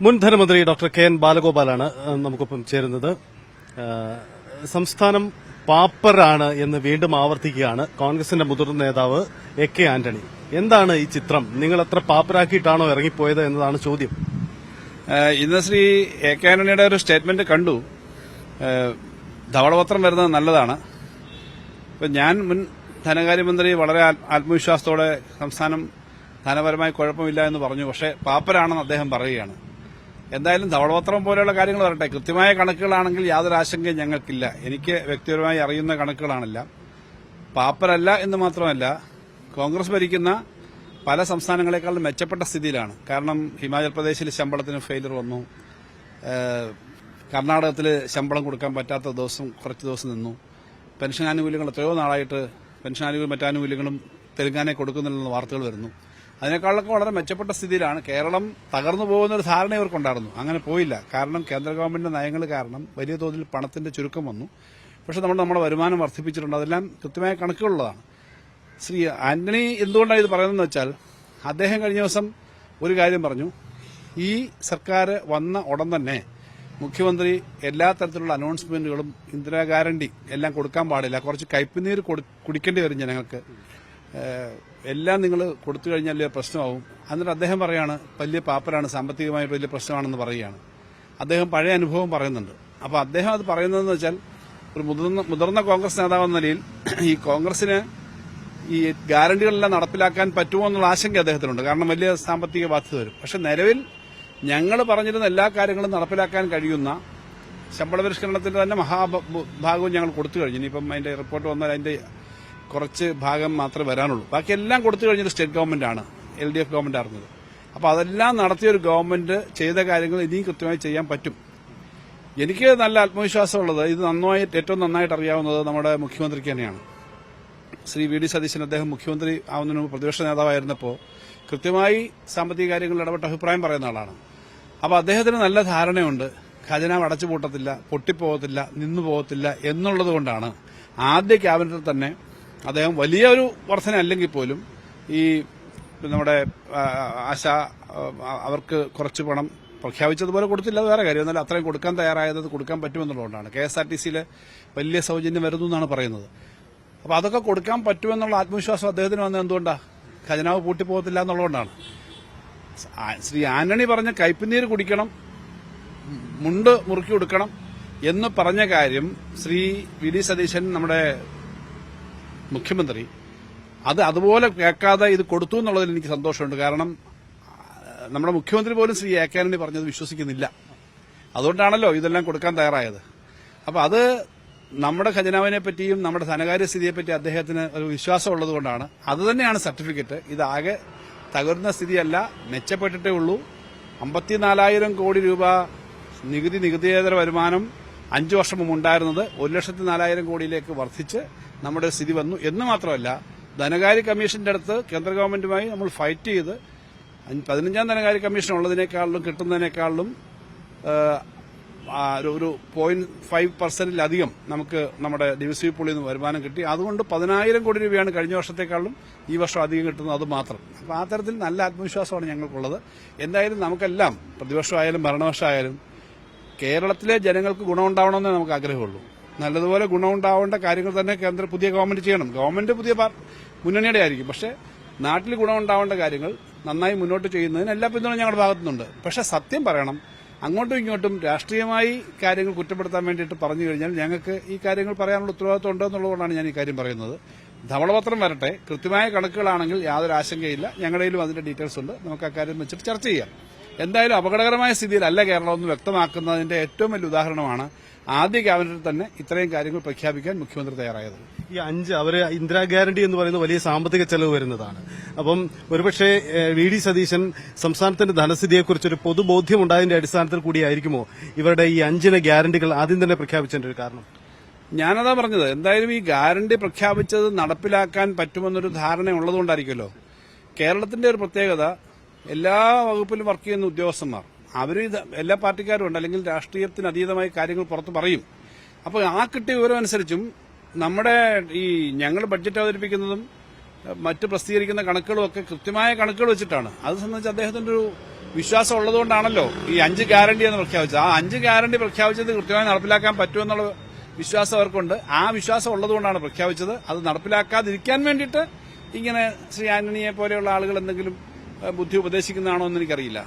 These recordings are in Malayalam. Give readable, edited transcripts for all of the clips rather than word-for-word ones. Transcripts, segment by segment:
മുൻ ധനമന്ത്രി ഡോക്ടർ കെ എൻ ബാലഗോപാലാണ് നമുക്കൊപ്പം ചേരുന്നത്. സംസ്ഥാനം പാപ്പരാണ് എന്ന് വീണ്ടും ആവർത്തിക്കുകയാണ് കോൺഗ്രസിന്റെ മുതിർന്ന നേതാവ് എ കെ ആന്റണി. എന്താണ് ഈ ചിത്രം? നിങ്ങൾ എത്ര പാപ്പരാക്കിയിട്ടാണോ ഇറങ്ങിപ്പോയത് എന്നതാണ് ചോദ്യം. ഇന്ന് ശ്രീ എ കെ ആന്റണിയുടെ ഒരു സ്റ്റേറ്റ്മെന്റ് കണ്ടു. ധവളപത്രം വരുന്നത് നല്ലതാണ്. ഞാൻ മുൻ ധനകാര്യമന്ത്രി വളരെ ആത്മവിശ്വാസത്തോടെ സംസ്ഥാനം ധനപരമായി കുഴപ്പമില്ല എന്ന് പറഞ്ഞു. പക്ഷേ പാപ്പരാണെന്ന് അദ്ദേഹം പറയുകയാണ്. എന്തായാലും ധവളപത്രം പോലെയുള്ള കാര്യങ്ങൾ വരട്ടെ. കൃത്യമായ കണക്കുകളാണെങ്കിൽ യാതൊരു ആശങ്കയും ഞങ്ങൾക്കില്ല. എനിക്ക് വ്യക്തിപരമായി അറിയുന്ന കണക്കുകളാണല്ല. പാപ്പരല്ല എന്ന് മാത്രമല്ല, കോൺഗ്രസ് ഭരിക്കുന്ന പല സംസ്ഥാനങ്ങളെക്കാളും മെച്ചപ്പെട്ട സ്ഥിതിയിലാണ്. കാരണം ഹിമാചൽ പ്രദേശിൽ ശമ്പളത്തിന് ഫെയിലർ വന്നു. കർണാടകത്തിൽ ശമ്പളം കൊടുക്കാൻ പറ്റാത്ത കുറച്ച് ദിവസം നിന്നു. പെൻഷൻ ആനുകൂല്യങ്ങൾ എത്രയോ നാളായിട്ട് പെൻഷൻ ആനുകൂല്യം മറ്റാനുകൂല്യങ്ങളും തെലങ്കാനയെ കൊടുക്കുന്നില്ലെന്ന വാർത്തകൾ വരുന്നു. അതിനേക്കാളൊക്കെ വളരെ മെച്ചപ്പെട്ട സ്ഥിതിയിലാണ്. കേരളം തകർന്നു പോകുന്നൊരു ധാരണ ഇവർക്കുണ്ടായിരുന്നു. അങ്ങനെ പോയില്ല. കാരണം കേന്ദ്ര ഗവൺമെന്റിന്റെ നയങ്ങൾ കാരണം വലിയ തോതിൽ പണത്തിന്റെ ചുരുക്കം വന്നു. പക്ഷെ നമ്മുടെ വരുമാനം വർദ്ധിപ്പിച്ചിട്ടുണ്ട്. അതെല്ലാം കൃത്യമായ കണക്കുകളുള്ളതാണ്. ശ്രീ ആന്റണി എന്തുകൊണ്ടാണ് ഇത് പറയുന്നതെന്ന് വെച്ചാൽ, അദ്ദേഹം കഴിഞ്ഞ ദിവസം ഒരു കാര്യം പറഞ്ഞു. ഈ സർക്കാർ വന്ന ഉടൻ തന്നെ മുഖ്യമന്ത്രി എല്ലാ തരത്തിലുള്ള അനൗൺസ്മെന്റുകളും ഇന്ദിരാ ഗ്യാരണ്ടി എല്ലാം കൊടുക്കാൻ പാടില്ല, കുറച്ച് കയ്പുനീര് കുടിക്കേണ്ടി വരും ജനങ്ങൾക്ക്, എല്ലാം നിങ്ങൾ കൊടുത്തു കഴിഞ്ഞാൽ വലിയ പ്രശ്നമാവും. എന്നിട്ട് അദ്ദേഹം പറയാണ് വലിയ പാപ്പരാണ്, സാമ്പത്തികമായിട്ട് വലിയ പ്രശ്നമാണെന്ന് പറയുകയാണ്. അദ്ദേഹം പഴയ അനുഭവം പറയുന്നുണ്ട്. അപ്പോൾ അദ്ദേഹം അത് പറയുന്നതെന്ന് വെച്ചാൽ, ഒരു മുതിർന്ന കോൺഗ്രസ് നേതാവെന്ന നിലയിൽ ഈ കോൺഗ്രസിന് ഈ ഗ്യാരണ്ടികളെല്ലാം നടപ്പിലാക്കാൻ പറ്റുമോ എന്നുള്ള ആശങ്ക അദ്ദേഹത്തിനുണ്ട്. കാരണം വലിയ സാമ്പത്തിക ബാധ്യത വരും. പക്ഷെ നിലവിൽ ഞങ്ങൾ പറഞ്ഞിരുന്ന എല്ലാ കാര്യങ്ങളും നടപ്പിലാക്കാൻ കഴിയുന്ന ശമ്പള പരിഷ്കരണത്തിന്റെ തന്നെ മഹാഭാഗവും ഞങ്ങൾ കൊടുത്തു കഴിഞ്ഞു. ഇനിയിപ്പം അതിന്റെ റിപ്പോർട്ട് വന്നാൽ അതിന്റെ കുറച്ച് ഭാഗം മാത്രമേ വരാനുള്ളൂ. ബാക്കി എല്ലാം കൊടുത്തു കഴിഞ്ഞൊരു സ്റ്റേറ്റ് ഗവൺമെന്റാണ്, LDF ഗവൺമെന്റ് ആയിരുന്നത്. അപ്പോൾ അതെല്ലാം നടത്തിയൊരു ഗവൺമെന്റ് ചെയ്ത കാര്യങ്ങൾ ഇനിയും കൃത്യമായി ചെയ്യാൻ പറ്റും. എനിക്ക് നല്ല ആത്മവിശ്വാസമുള്ളത്, ഇത് ഏറ്റവും നന്നായിട്ട് അറിയാവുന്നത് നമ്മുടെ മുഖ്യമന്ത്രിക്ക് തന്നെയാണ്. ശ്രീ വി ഡി സതീശൻ അദ്ദേഹം മുഖ്യമന്ത്രി ആവുന്നതിന് മുമ്പ് പ്രതിപക്ഷ നേതാവായിരുന്നപ്പോൾ കൃത്യമായി സാമ്പത്തിക കാര്യങ്ങളിൽ ഇടപെട്ട് അഭിപ്രായം പറയുന്ന ആളാണ്. അപ്പോൾ അദ്ദേഹത്തിന് നല്ല ധാരണയുണ്ട്. ഖജനാവ് അടച്ചുപൂട്ടത്തില്ല, പൊട്ടിപ്പോകത്തില്ല, നിന്നു പോകത്തില്ല എന്നുള്ളത് കൊണ്ടാണ് ആദ്യ ക്യാബിനറ്റിൽ തന്നെ അദ്ദേഹം വലിയൊരു വർധന അല്ലെങ്കിൽ പോലും ഈ നമ്മുടെ അവർക്ക് കുറച്ച് പണം പ്രഖ്യാപിച്ചതുപോലെ കൊടുത്തില്ല, അത് വേറെ കാര്യം. എന്നാൽ അത്രയും കൊടുക്കാൻ തയ്യാറായത് കൊടുക്കാൻ പറ്റുമെന്നുള്ളതുകൊണ്ടാണ്. KSRTCയിൽ വലിയ സൗജന്യം വരുന്നു എന്നാണ് പറയുന്നത്. അപ്പോൾ അതൊക്കെ കൊടുക്കാൻ പറ്റുമെന്നുള്ള ആത്മവിശ്വാസം അദ്ദേഹത്തിന് വന്നത് എന്തുകൊണ്ടാണ്? ഖജനാവ് പൂട്ടിപ്പോകത്തില്ല എന്നുള്ളതുകൊണ്ടാണ്. ശ്രീ ആന്റണി പറഞ്ഞ കയ്പുനീര് കുടിക്കണം, മുണ്ട് മുറുക്കി കൊടുക്കണം എന്ന് പറഞ്ഞ കാര്യം ശ്രീ വി ഡി സതീശൻ നമ്മുടെ മുഖ്യമന്ത്രി അതുപോലെ കേൾക്കാതെ ഇത് കൊടുത്തു എന്നുള്ളതിൽ എനിക്ക് സന്തോഷമുണ്ട്. കാരണം നമ്മുടെ മുഖ്യമന്ത്രി പോലും ശ്രീ എ കെ ആന്റണി പറഞ്ഞത് വിശ്വസിക്കുന്നില്ല. അതുകൊണ്ടാണല്ലോ ഇതെല്ലാം കൊടുക്കാൻ തയ്യാറായത്. അപ്പോൾ അത് നമ്മുടെ ഖജനാവിനെ പറ്റിയും നമ്മുടെ ധനകാര്യ സ്ഥിതിയെപ്പറ്റി അദ്ദേഹത്തിന് ഒരു വിശ്വാസം ഉള്ളതുകൊണ്ടാണ്. അതുതന്നെയാണ് സർട്ടിഫിക്കറ്റ്. ഇതാകെ തകരുന്ന സ്ഥിതിയല്ല, മെച്ചപ്പെട്ടിട്ടേ ഉള്ളൂ. 54,000 കോടി രൂപ നികുതിയേതര വരുമാനം 5 വർഷം മുമ്പ് ഉണ്ടായിരുന്നത് 1,04,000 കോടിയിലേക്ക് വർദ്ധിച്ച് നമ്മുടെ സ്ഥിതി വന്നു എന്ന് മാത്രമല്ല, ധനകാര്യ കമ്മീഷന്റെ അടുത്ത് കേന്ദ്ര ഗവൺമെന്റുമായി നമ്മൾ ഫൈറ്റ് ചെയ്ത് 15ാം ധനകാര്യ കമ്മീഷൻ ഉള്ളതിനേക്കാളിലും കിട്ടുന്നതിനേക്കാളിലും ഒരു 0.5% നമുക്ക് നമ്മുടെ ഡിവിസി പൂളിൽ നിന്ന് വരുമാനം കിട്ടി. അതുകൊണ്ട് 10,000 കോടി രൂപയാണ് കഴിഞ്ഞ വർഷത്തെക്കാളും ഈ വർഷം അധികം കിട്ടുന്നത്, അത് മാത്രം. അപ്പോൾ ആ തരത്തിൽ നല്ല ആത്മവിശ്വാസമാണ് ഞങ്ങൾക്കുള്ളത്. എന്തായാലും നമുക്കെല്ലാം, പ്രതിപക്ഷമായാലും ഭരണപക്ഷമായാലും, കേരളത്തിലെ ജനങ്ങൾക്ക് ഗുണമുണ്ടാവണമെന്നേ നമുക്ക് ആഗ്രഹമുള്ളൂ. നല്ലതുപോലെ ഗുണമുണ്ടാവേണ്ട കാര്യങ്ങൾ തന്നെ പുതിയ ഗവൺമെന്റ് ചെയ്യണം. ഗവൺമെന്റ് പുതിയ മുന്നണിയുടെ ആയിരിക്കും. പക്ഷേ നാട്ടിൽ ഗുണമുണ്ടാവേണ്ട കാര്യങ്ങൾ നന്നായി മുന്നോട്ട് ചെയ്യുന്നതിന് എല്ലാ പിന്തുണയും ഞങ്ങളുടെ ഭാഗത്തുനിന്നുണ്ട്. പക്ഷേ സത്യം പറയണം, അങ്ങോട്ടും ഇങ്ങോട്ടും രാഷ്ട്രീയമായി കാര്യങ്ങൾ കുറ്റപ്പെടുത്താൻ വേണ്ടിയിട്ട് പറഞ്ഞു കഴിഞ്ഞാൽ ഞങ്ങൾക്ക് ഈ കാര്യങ്ങൾ പറയാനുള്ള ഉത്തരവാദിത്വം ഉണ്ടെന്നുള്ളതുകൊണ്ടാണ് ഞാൻ ഈ കാര്യം പറയുന്നത്. ധവളപത്രം വരട്ടെ, കൃത്യമായ കണക്കുകളാണെങ്കിൽ യാതൊരു ആശങ്കയില്ല. ഞങ്ങളുടെയിലും അതിന്റെ ഡീറ്റെയിൽസ് ഉണ്ട്. നമുക്ക് അക്കാര്യം വെച്ചിട്ട് ചർച്ച ചെയ്യാം. എന്തായാലും അപകടകരമായ സ്ഥിതിയിലല്ല കേരളം എന്ന് വ്യക്തമാക്കുന്നതിന്റെ ഏറ്റവും വലിയ ഉദാഹരണമാണ് ആദ്യ ക്യാബിനറ്റിൽ തന്നെ ഇത്രയും കാര്യങ്ങൾ പ്രഖ്യാപിക്കാൻ മുഖ്യമന്ത്രി തയ്യാറായത്. ഈ 5 അവര് ഇന്ദിരാ ഗ്യാരണ്ടി എന്ന് പറയുന്നത് വലിയ സാമ്പത്തിക ചെലവ് വരുന്നതാണ്. അപ്പം ഒരുപക്ഷെ വി ഡി സതീശൻ സംസ്ഥാനത്തിന്റെ ധനസ്ഥിതിയെക്കുറിച്ചൊരു പൊതുബോധ്യം ഉണ്ടായതിന്റെ അടിസ്ഥാനത്തിൽ കൂടിയായിരിക്കുമോ ഇവരുടെ ഈ 5 ഗ്യാരണ്ടികൾ ആദ്യം തന്നെ പ്രഖ്യാപിച്ചതിന്റെ ഒരു കാരണം? ഞാനതാ പറഞ്ഞത്. എന്തായാലും ഈ ഗ്യാരണ്ടി പ്രഖ്യാപിച്ചത് നടപ്പിലാക്കാൻ പറ്റുമെന്നൊരു ധാരണ ഉള്ളതുകൊണ്ടായിരിക്കുമല്ലോ. കേരളത്തിന്റെ ഒരു പ്രത്യേകത, എല്ലാ വകുപ്പിലും വർക്ക് ചെയ്യുന്ന ഉദ്യോഗസ്ഥന്മാർ അവർ എല്ലാ പാർട്ടിക്കാരും ഉണ്ട്, അല്ലെങ്കിൽ രാഷ്ട്രീയത്തിന് അതീതമായി കാര്യങ്ങൾ പുറത്ത് പറയും. അപ്പോൾ ആ കിട്ടിയ വിവരം അനുസരിച്ചും നമ്മുടെ ഞങ്ങൾ ബഡ്ജറ്റ് അവതരിപ്പിക്കുന്നതും മറ്റ് പ്രസിദ്ധീകരിക്കുന്ന കണക്കുകളും ഒക്കെ കൃത്യമായ കണക്കുകൾ വെച്ചിട്ടാണ്. അത് സംബന്ധിച്ച് അദ്ദേഹത്തിന്റെ ഒരു വിശ്വാസം ഉള്ളതുകൊണ്ടാണല്ലോ ഈ 5 ഗ്യാരണ്ടി എന്ന് പ്രഖ്യാപിച്ചത്. ആ 5 ഗ്യാരണ്ടി പ്രഖ്യാപിച്ചത് കൃത്യമായി നടപ്പിലാക്കാൻ പറ്റുമെന്നുള്ള വിശ്വാസം അവർക്കുണ്ട്. ആ വിശ്വാസം ഉള്ളതുകൊണ്ടാണ് പ്രഖ്യാപിച്ചത്. അത് നടപ്പിലാക്കാതിരിക്കാൻ വേണ്ടിയിട്ട് ഇങ്ങനെ ശ്രീ ആന്റണിയെ പോലെയുള്ള ആളുകൾ എന്തെങ്കിലും ബുദ്ധി ഉപദേശിക്കുന്നതാണോ എന്ന് എനിക്കറിയില്ല.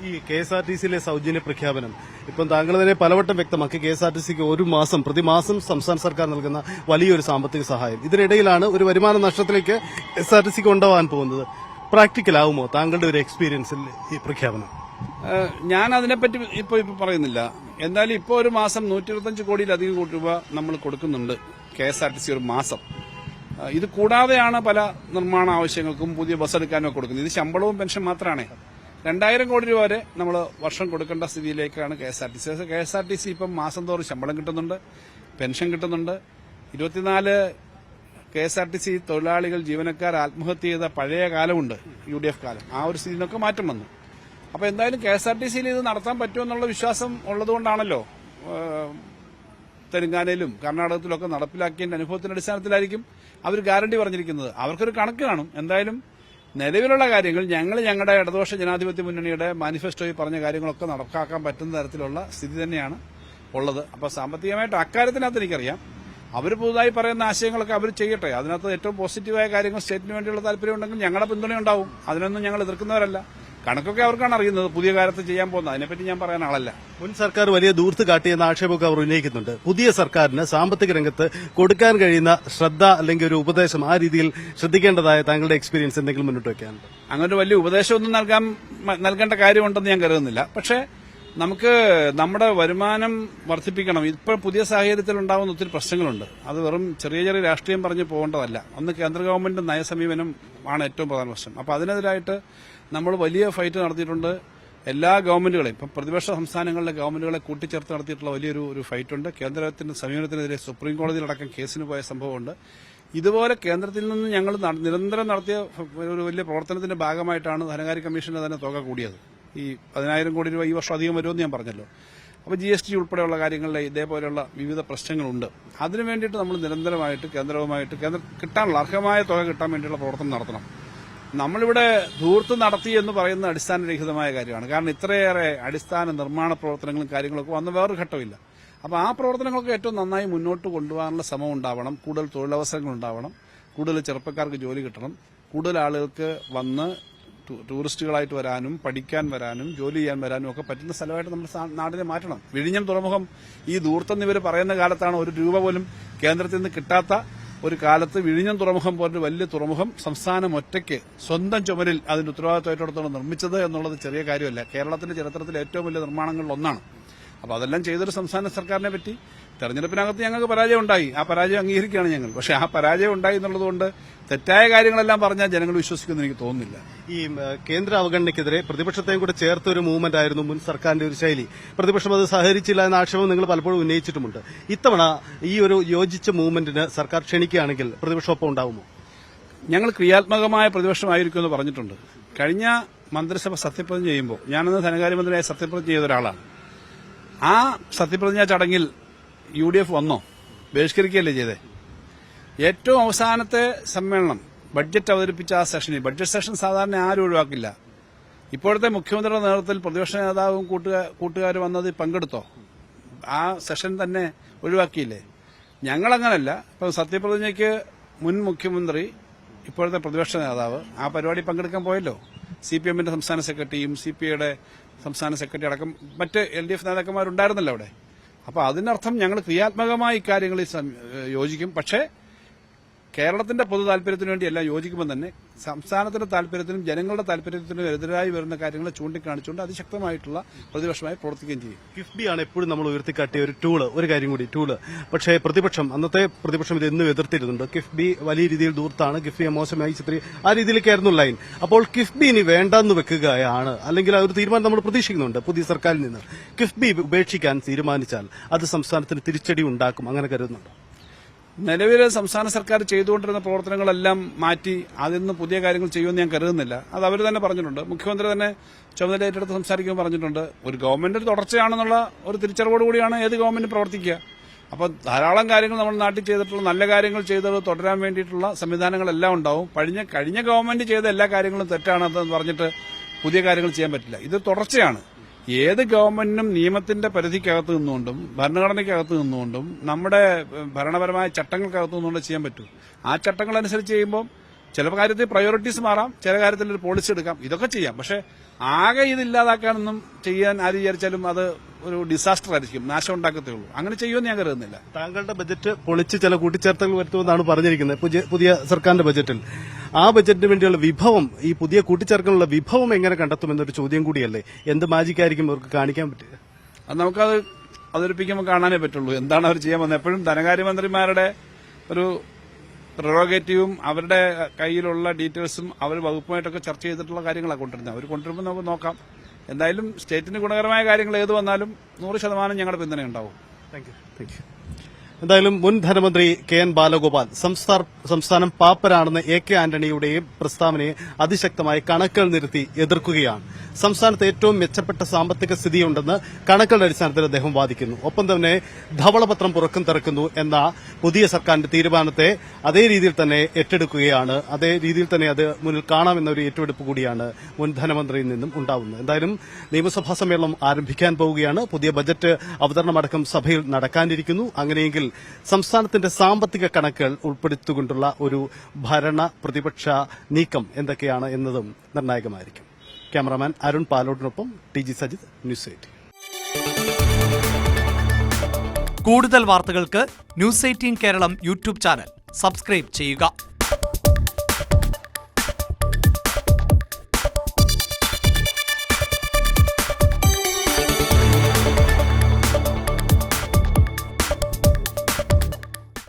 ഈ KSRTCയിലെ സൗജന്യ പ്രഖ്യാപനം ഇപ്പം താങ്കൾ തന്നെ പലവട്ടം വ്യക്തമാക്കി. KSRTCക്ക് പ്രതിമാസം സംസ്ഥാന സർക്കാർ നൽകുന്ന വലിയൊരു സാമ്പത്തിക സഹായം. ഇതിനിടയിലാണ് ഒരു വരുമാന നഷ്ടത്തിലേക്ക് KSRTCക്ക് ഉണ്ടാവാൻ പോകുന്നത്. പ്രാക്ടിക്കൽ ആവുമോ താങ്കളുടെ ഒരു എക്സ്പീരിയൻസിൽ ഈ പ്രഖ്യാപനം? ഞാൻ അതിനെപ്പറ്റി ഇപ്പൊ പറയുന്നില്ല. എന്തായാലും ഇപ്പോൾ ഒരു മാസം 125 കോടിയിലധികം രൂപ നമ്മൾ കൊടുക്കുന്നുണ്ട് KSRTC ഒരു മാസം. ഇത് കൂടാതെയാണ് പല നിർമ്മാണ ആവശ്യങ്ങൾക്കും പുതിയ ബസ് എടുക്കാനും കൊടുക്കുന്നത്. ഇത് ശമ്പളവും പെൻഷൻ മാത്രമാണ്. 2000 കോടി രൂപ വരെ നമ്മൾ വർഷം കൊടുക്കേണ്ട സ്ഥിതിയിലേക്കാണ് KSRTC. KSRTC ഇപ്പം മാസം തോറും ശമ്പളം കിട്ടുന്നുണ്ട്, പെൻഷൻ കിട്ടുന്നുണ്ട്. 24 KSRTC തൊഴിലാളികൾ ജീവനക്കാർ ആത്മഹത്യ ചെയ്ത പഴയ കാലമുണ്ട്, UDF കാലം. ആ ഒരു സ്ഥിതിയിൽ നിന്നൊക്കെ മാറ്റം വന്നു. അപ്പോൾ എന്തായാലും KSRTCയിൽ ഇത് നടത്താൻ പറ്റുമെന്നുള്ള വിശ്വാസം ഉള്ളതുകൊണ്ടാണല്ലോ തെലങ്കാനയിലും കർണാടകത്തിലൊക്കെ നടപ്പിലാക്കിയതിന്റെ അനുഭവത്തിന്റെ അടിസ്ഥാനത്തിലായിരിക്കും അവർ ഗ്യാരണ്ടി പറഞ്ഞിരിക്കുന്നത്. അവർക്കൊരു കണക്ക് കാണും. എന്തായാലും നിലവിലുള്ള കാര്യങ്ങൾ ഞങ്ങളുടെ ഇടതുപക്ഷ ജനാധിപത്യ മുന്നണിയുടെ മാനിഫെസ്റ്റോയിൽ പറഞ്ഞ കാര്യങ്ങളൊക്കെ നടപ്പാക്കാൻ പറ്റുന്ന തരത്തിലുള്ള സ്ഥിതി തന്നെയാണ് ഉള്ളത്. അപ്പോൾ സാമ്പത്തികമായിട്ട് അക്കാര്യത്തിനകത്ത് എനിക്കറിയാം. അവർ പുതുതായി പറയുന്ന ആശയങ്ങളൊക്കെ അവർ ചെയ്യട്ടെ. അതിനകത്ത് ഏറ്റവും പോസിറ്റീവായ കാര്യങ്ങൾ സ്റ്റേറ്റിന് വേണ്ടിയുള്ള താല്പര്യമുണ്ടെങ്കിൽ ഞങ്ങളുടെ പിന്തുണയുണ്ടാവും. അതിനൊന്നും ഞങ്ങൾ എതിർക്കുന്നവരല്ല. കണക്കൊക്കെ അവർക്കാണ് അറിയുന്നത് പുതിയ കാലത്ത് ചെയ്യാൻ പോകുന്നത്. അതിനെപ്പറ്റി ഞാൻ പറയാൻ ആളല്ല. മുൻ സർക്കാർ വലിയ ദൂർത്ത് കാട്ടിയെന്ന ആക്ഷേപമൊക്കെ അവർ ഉന്നയിക്കുന്നുണ്ട്. പുതിയ സർക്കാരിന് സാമ്പത്തിക രംഗത്ത് കൊടുക്കാൻ കഴിയുന്ന ശ്രദ്ധ അല്ലെങ്കിൽ ഒരു ഉപദേശം ആ രീതിയിൽ ശ്രദ്ധിക്കേണ്ടതായ താങ്കളുടെ എക്സ്പീരിയൻസ് എന്തെങ്കിലും മുന്നോട്ട് വയ്ക്കാനുണ്ട്? അങ്ങനെ വലിയ ഉപദേശമൊന്നും നൽകേണ്ട കാര്യമുണ്ടെന്ന് ഞാൻ കരുതുന്നില്ല. പക്ഷേ നമുക്ക് നമ്മുടെ വരുമാനം വർദ്ധിപ്പിക്കണം. ഇപ്പോൾ പുതിയ സാഹചര്യത്തിൽ ഉണ്ടാകുന്ന ഒത്തിരി പ്രശ്നങ്ങളുണ്ട്. അത് വെറും ചെറിയ ചെറിയ രാഷ്ട്രീയം പറഞ്ഞ് പോകേണ്ടതല്ല. ഒന്ന് കേന്ദ്ര ഗവൺമെന്റ് നയസമീപനം ആണ് ഏറ്റവും പ്രധാന പ്രശ്നം. അപ്പോൾ അതിനെതിരായിട്ട് നമ്മൾ വലിയ ഫൈറ്റ് നടത്തിയിട്ടുണ്ട്. എല്ലാ ഗവൺമെന്റുകളെയും ഇപ്പം പ്രതിപക്ഷ സംസ്ഥാനങ്ങളിലെ ഗവൺമെന്റുകളെ കൂട്ടിച്ചേർത്ത് നടത്തിയിട്ടുള്ള വലിയൊരു ഫൈറ്റുണ്ട്. കേന്ദ്രത്തിന്റെ സമീപനത്തിനെതിരെ സുപ്രീം കോടതിയിലടക്കം കേസിന് പോയ സംഭവമുണ്ട്. ഇതുപോലെ കേന്ദ്രത്തിൽ നിന്ന് ഞങ്ങൾ നിരന്തരം നടത്തിയ ഒരു വലിയ പ്രവർത്തനത്തിന്റെ ഭാഗമായിട്ടാണ് ധനകാര്യ കമ്മീഷന്റെ തന്നെ തുക കൂടിയത്. ഈ 10,000 കോടി രൂപ ഈ വർഷം അധികം വരുമെന്ന് ഞാൻ പറഞ്ഞല്ലോ. അപ്പോൾ GST ഉൾപ്പെടെയുള്ള കാര്യങ്ങളിൽ ഇതേപോലെയുള്ള വിവിധ പ്രശ്നങ്ങളുണ്ട്. അതിനു വേണ്ടിയിട്ട് നമ്മൾ നിരന്തരമായിട്ട് കേന്ദ്രവുമായിട്ട് കിട്ടാനുള്ള അർഹമായ തുക കിട്ടാൻ വേണ്ടിയുള്ള പ്രവർത്തനം നടത്തണം. നമ്മളിവിടെ ധൂർത്ത് നടത്തി എന്ന് പറയുന്ന അടിസ്ഥാനരഹിതമായ കാര്യമാണ്. കാരണം ഇത്രയേറെ അടിസ്ഥാന നിർമ്മാണ പ്രവർത്തനങ്ങളും കാര്യങ്ങളൊക്കെ വന്ന വേറൊരു ഘട്ടമില്ല. അപ്പോൾ ആ പ്രവർത്തനങ്ങളൊക്കെ ഏറ്റവും നന്നായി മുന്നോട്ട് കൊണ്ടുപോകാനുള്ള ശ്രമം ഉണ്ടാവണം. കൂടുതൽ തൊഴിലവസരങ്ങൾ ഉണ്ടാവണം. കൂടുതൽ ചെറുപ്പക്കാർക്ക് ജോലി കിട്ടണം. കൂടുതൽ ആളുകൾക്ക് വന്ന് ടൂറിസ്റ്റുകളായിട്ട് വരാനും പഠിക്കാൻ വരാനും ജോലി ചെയ്യാൻ വരാനും ഒക്കെ പറ്റുന്ന സ്ഥലമായിട്ട് നമ്മൾ നാടിനെ മാറ്റണം. വിഴിഞ്ഞം തുറമുഖം ഈ ധൂർത്തെന്ന് ഇവർ പറയുന്ന കാലത്താണ് ഒരു രൂപ പോലും കേന്ദ്രത്തിൽ നിന്ന് കിട്ടാത്ത ഒരു കാലത്ത് വിഴിഞ്ഞം തുറമുഖം പോലൊരു വലിയ തുറമുഖം സംസ്ഥാനം ഒറ്റയ്ക്ക് സ്വന്തം ചുമലിൽ അതിന്റെ ഉത്തരവാദിത്വമായിട്ടോടെ നിർമ്മിച്ചത് എന്നുള്ളത് ചെറിയ കാര്യമല്ല. കേരളത്തിന്റെ ചരിത്രത്തിലെ ഏറ്റവും വലിയ നിർമ്മാണങ്ങളിൽ ഒന്നാണ്. അപ്പോൾ അതെല്ലാം ചെയ്തൊരു സംസ്ഥാന സർക്കാരിനെ പറ്റി തെരഞ്ഞെടുപ്പിനകത്ത് ഞങ്ങൾക്ക് പരാജയം ഉണ്ടായി. ആ പരാജയം അംഗീകരിക്കുകയാണ് ഞങ്ങൾ. പക്ഷേ ആ പരാജയം ഉണ്ടായി എന്നുള്ളതുകൊണ്ട് തെറ്റായ കാര്യങ്ങളെല്ലാം പറഞ്ഞാൽ ജനങ്ങൾ വിശ്വസിക്കുമെന്ന് എനിക്ക് തോന്നുന്നില്ല. ഈ കേന്ദ്ര അവഗണനയ്ക്കെതിരെ പ്രതിപക്ഷത്തെയും കൂടെ ചേർത്ത ഒരു മൂവ്മെന്റ് ആയിരുന്നു മുൻ സർക്കാരിന്റെ ഒരു ശൈലി. പ്രതിപക്ഷം അത് സഹകരിച്ചില്ല എന്ന ആക്ഷേപം നിങ്ങൾ പലപ്പോഴും ഉന്നയിച്ചിട്ടുമുണ്ട്. ഇത്തവണ ഈ ഒരു യോജിച്ച മൂവ്മെന്റിന് സർക്കാർ ക്ഷണിക്കുകയാണെങ്കിൽ പ്രതിപക്ഷമൊപ്പം ഉണ്ടാവുമോ? ഞങ്ങൾ ക്രിയാത്മകമായ പ്രതിപക്ഷമായിരിക്കുമെന്ന് പറഞ്ഞിട്ടുണ്ട്. കഴിഞ്ഞ മന്ത്രിസഭ സത്യപ്രതിജ്ഞ ചെയ്യുമ്പോൾ ഞാനന്ന് ധനകാര്യമന്ത്രിയായി സത്യപ്രതിജ്ഞ ചെയ്ത ഒരാളാണ്. ആ സത്യപ്രതിജ്ഞാ ചടങ്ങിൽ UDF വന്നോ? ബഹിഷ്കരിക്കുകയല്ലേ ചെയ്തേ? ഏറ്റവും അവസാനത്തെ സമ്മേളനം ബഡ്ജറ്റ് അവതരിപ്പിച്ച ആ സെഷനിൽ, ബഡ്ജറ്റ് സെഷൻ സാധാരണ ആരും ഒഴിവാക്കില്ല. ഇപ്പോഴത്തെ മുഖ്യമന്ത്രിയുടെ നേതൃത്വത്തിൽ പ്രതിപക്ഷ നേതാവും കൂട്ടുകാരും വന്നത് പങ്കെടുത്തോ? ആ സെഷൻ തന്നെ ഒഴിവാക്കിയില്ലേ? ഞങ്ങളങ്ങനല്ല. ഇപ്പം സത്യപ്രതിജ്ഞയ്ക്ക് മുൻ മുഖ്യമന്ത്രി ഇപ്പോഴത്തെ പ്രതിപക്ഷ നേതാവ് ആ പരിപാടി പങ്കെടുക്കാൻ പോയല്ലോ. CPMന്റെ സംസ്ഥാന സെക്രട്ടറിയും CPIയുടെ സംസ്ഥാന സെക്രട്ടറി അടക്കം മറ്റ് LDF നേതാക്കന്മാരുണ്ടായിരുന്നല്ലോ അവിടെ. അപ്പോൾ അതിനർത്ഥം ഞങ്ങൾ ക്രിയാത്മകമായി ഇക്കാര്യങ്ങളിൽ യോജിക്കും. പക്ഷേ കേരളത്തിന്റെ പൊതു താല്പര്യത്തിനു വേണ്ടി എല്ലാം യോജിക്കുമ്പോൾ തന്നെ സംസ്ഥാനത്തിന്റെ താല്പര്യത്തിനും ജനങ്ങളുടെ താല്പര്യത്തിനും എതിരായി വരുന്ന കാര്യങ്ങളെ ചൂണ്ടിക്കാണിച്ചുകൊണ്ട് അതിശക്തമായിട്ടുള്ള പ്രതിപക്ഷമായി പ്രവർത്തിക്കുകയും ചെയ്യും. കിഫ്ബിയാണ് എപ്പോഴും നമ്മൾ ഉയർത്തിക്കാട്ടിയ ഒരു ടൂള്. ഒരു കാര്യം കൂടി ടൂള്. പക്ഷേ അന്നത്തെ പ്രതിപക്ഷം ഇത് എന്നും എതിർത്തിരുന്നുണ്ട്. കിഫ്ബി വലിയ രീതിയിൽ ദൂർത്താണ്, കിഫ്ബിയെ മോശമായി ആ രീതിയിലേക്കായിരുന്നു ലൈൻ. അപ്പോൾ കിഫ്ബി ഇനി വേണ്ടെന്ന് വെക്കുകയാണ്, അല്ലെങ്കിൽ ആ ഒരു തീരുമാനം നമ്മൾ പ്രതീക്ഷിക്കുന്നുണ്ട് പുതിയ സർക്കാരിൽ നിന്ന്. കിഫ്ബി ഉപേക്ഷിക്കാൻ തീരുമാനിച്ചാൽ അത് സംസ്ഥാനത്തിന് തിരിച്ചടി ഉണ്ടാക്കും, അങ്ങനെ കരുതുന്നുണ്ട്? നിലവിലെ സംസ്ഥാന സർക്കാർ ചെയ്തുകൊണ്ടിരുന്ന പ്രവർത്തനങ്ങളെല്ലാം മാറ്റി അതിൽ നിന്ന് പുതിയ കാര്യങ്ങൾ ചെയ്യുമെന്ന് ഞാൻ കരുതുന്നില്ല. അത് അവർ തന്നെ പറഞ്ഞിട്ടുണ്ട്. മുഖ്യമന്ത്രി തന്നെ ചുമതല ഏറ്റെടുത്ത് സംസാരിക്കുമ്പോൾ പറഞ്ഞിട്ടുണ്ട്. ഒരു ഗവൺമെന്റ് തുടർച്ചയാണെന്നുള്ള ഒരു തിരിച്ചറിവോടുകൂടിയാണ് ഏത് ഗവൺമെന്റ് പ്രവർത്തിക്കുക. അപ്പോൾ ധാരാളം കാര്യങ്ങൾ നമ്മൾ നാട്ടിൽ ചെയ്തിട്ടുള്ള നല്ല കാര്യങ്ങൾ ചെയ്തത് തുടരാൻ വേണ്ടിയിട്ടുള്ള സംവിധാനങ്ങളെല്ലാം ഉണ്ടാവും. കഴിഞ്ഞ ഗവൺമെന്റ് ചെയ്ത എല്ലാ കാര്യങ്ങളും തെറ്റാണെന്ന് പറഞ്ഞിട്ട് പുതിയ കാര്യങ്ങൾ ചെയ്യാൻ പറ്റില്ല. ഇത് തുടർച്ചയാണ്. ഏത് ഗവൺമെന്റിനും നിയമത്തിന്റെ പരിധിക്കകത്ത് നിന്നുകൊണ്ടും ഭരണഘടനയ്ക്കകത്ത് നിന്നുകൊണ്ടും നമ്മുടെ ഭരണപരമായ ചട്ടങ്ങൾക്കകത്ത് നിന്നുകൊണ്ട് ചെയ്യാൻ പറ്റൂ. ആ ചട്ടങ്ങൾ അനുസരിച്ച് ചെയ്യുമ്പോൾ ചില കാര്യത്തിൽ പ്രയോറിറ്റീസ് മാറാം, ചില കാര്യത്തിൽ ഒരു പോളിസി എടുക്കാം, ഇതൊക്കെ ചെയ്യാം. പക്ഷെ ആകെ ഇതില്ലാതാക്കാനൊന്നും ചെയ്യാൻ ആര് വിചാരിച്ചാലും അത് ഒരു ഡിസാസ്റ്റർ ആയിരിക്കും, നാശം ഉണ്ടാക്കത്തേ ഉള്ളൂ. അങ്ങനെ ചെയ്യുമെന്ന് ഞാൻ കരുതുന്നില്ല. താങ്കളുടെ ബജറ്റ് പൊളിച്ച് ചില കൂട്ടിച്ചേർത്തൽ വരുത്തുമെന്നാണ് പറഞ്ഞിരിക്കുന്നത് പുതിയ സർക്കാരിന്റെ ബജറ്റിൽ. ആ ബജറ്റിന് വേണ്ടിയുള്ള വിഭവം, ഈ പുതിയ കൂട്ടിച്ചേർക്കലുള്ള വിഭവം എങ്ങനെ കണ്ടെത്തുമെന്നൊരു ചോദ്യം കൂടിയല്ലേ. എന്ത് മാജിക്കായിരിക്കും അവർക്ക് കാണിക്കാൻ പറ്റുക? അത് നമുക്കത് അവതരിപ്പിക്കുമ്പോൾ കാണാനേ പറ്റുള്ളൂ എന്താണ് അവർ ചെയ്യാൻ പോകുന്നത്. എപ്പോഴും ധനകാര്യമന്ത്രിമാരുടെ ഒരു പ്രിറോഗേറ്റീവും അവരുടെ കയ്യിലുള്ള ഡീറ്റെയിൽസും അവർ വകുപ്പുമായിട്ടൊക്കെ ചർച്ച ചെയ്തിട്ടുള്ള കാര്യങ്ങളാണ് കൊണ്ടുവരുന്നത്. അവർ കൊണ്ടുവരുമ്പോൾ നമുക്ക് നോക്കാം. എന്തായാലും സ്റ്റേറ്റിന് ഗുണകരമായ കാര്യങ്ങൾ ഏത് വന്നാലും 100% ഞങ്ങളുടെ പിന്തുണയുണ്ടാവും. Thank you. എന്തായാലും മുൻ ധനമന്ത്രി കെ.എൻ. ബാലഗോപാൽ സംസ്ഥാനം പാപ്പരാണെന്ന് എ.കെ. ആന്റണിയുടെയും പ്രസ്താവനയെ അതിശക്തമായി കണക്കുകൾ നിരത്തി എതിർക്കുകയാണ്. സംസ്ഥാനത്ത് ഏറ്റവും മെച്ചപ്പെട്ട സാമ്പത്തിക സ്ഥിതിയുണ്ടെന്ന് കണക്കുകളുടെ അടിസ്ഥാനത്തിൽ അദ്ദേഹം വാദിക്കുന്നു. ഒപ്പം തന്നെ ധവളപത്രം പുറക്കം തിറക്കുന്നു എന്ന പുതിയ സർക്കാരിന്റെ തീരുമാനത്തെ അതേ രീതിയിൽ തന്നെ ഏറ്റെടുക്കുകയാണ്. അതേ രീതിയിൽ തന്നെ അത് മുന്നിൽ കാണാമെന്ന ഒരു ഏറ്റെടുപ്പ് കൂടിയാണ് മുൻ ധനമന്ത്രിയിൽ നിന്നും ഉണ്ടാവുന്നത്. എന്തായാലും നിയമസഭാ സമ്മേളനം ആരംഭിക്കാൻ പോവുകയാണ്. പുതിയ ബജറ്റ് അവതരണമടക്കം സഭയിൽ നടക്കാനിരിക്കുന്നു. അങ്ങനെയെങ്കിൽ സംസ്ഥാനത്തിന്റെ സാമ്പത്തിക കണക്കുകൾ ഉൾപ്പെടുത്തിക്കൊണ്ടുള്ള ഒരു ഭരണ പ്രതിപക്ഷ നീക്കം എന്തൊക്കെയാണ് എന്നതും നിർണായകമായിരിക്കും. ക്യാമറാമാൻ അരുൺ പാലോടിനൊപ്പം ടി.ജി. സജിത്, ന്യൂസ് 8. കൂടുതൽ വാർത്തകൾക്ക് news 18 Keralam YouTube channel subscribe ചെയ്യുക.